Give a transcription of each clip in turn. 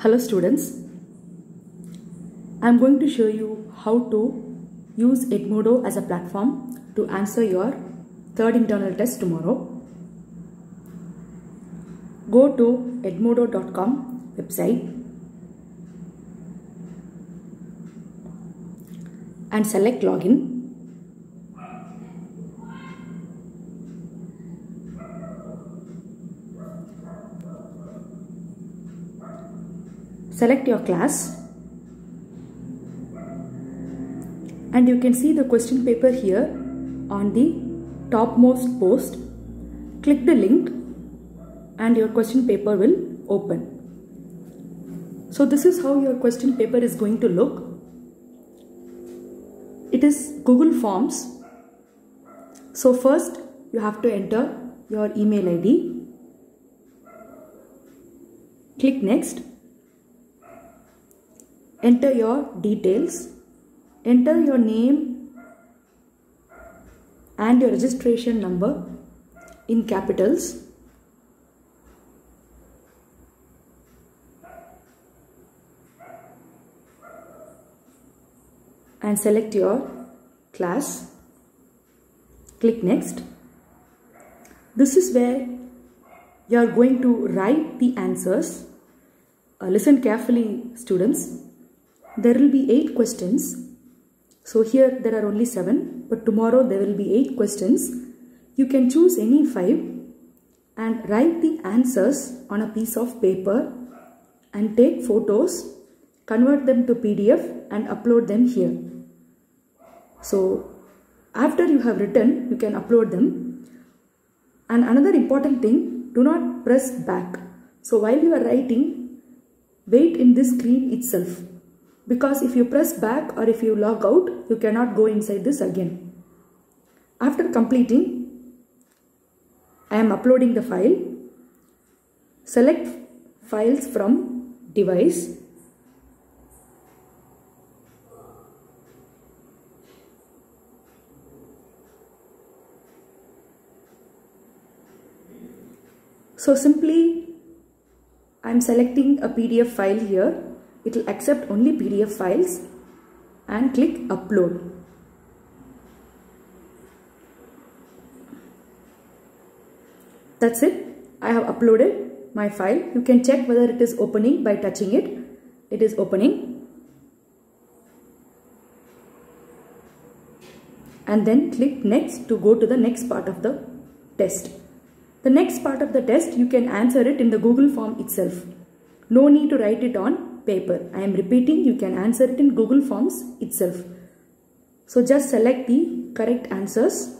Hello students, I am going to show you how to use Edmodo as a platform to answer your third internal test tomorrow. Go to edmodo.com website and select login. Select your class and you can see the question paper here on the topmost post. Click the link and your question paper will open. So this is how your question paper is going to look. It is Google Forms. So first you have to enter your email ID. Click next. Enter your details. Enter your name and your registration number in capitals. And select your class. Click next. This is where you are going to write the answers. Listen carefully, students. There will be 8 questions. So here there are only 7, but tomorrow there will be 8 questions. You can choose any 5 and write the answers on a piece of paper and take photos, convert them to PDF and upload them here. So after you have written, you can upload them. And another important thing, do not press back. So while you are writing, wait in this screen itself. Because if you press back or if you log out, you cannot go inside this again. After completing, I am uploading the file. Select files from device. So simply I am selecting a PDF file here. It will accept only PDF files and click upload. That's it. I have uploaded my file. You can check whether it is opening by touching it. It is opening. And then click next to go to the next part of the test. The next part of the test, you can answer it in the Google form itself. No need to write it on paper. I am repeating, you can answer it in Google Forms itself. So just select the correct answers.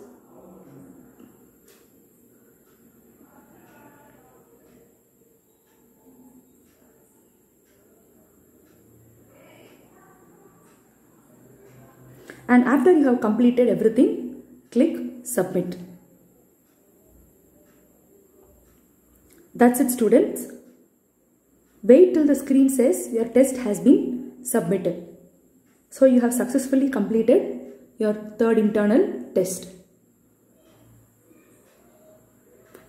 And after you have completed everything, click submit. That's it, students. Wait till the screen says your test has been submitted. So you have successfully completed your third internal test.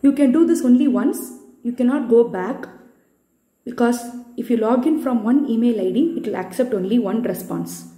You can do this only once. You cannot go back because if you log in from one email ID, it will accept only one response.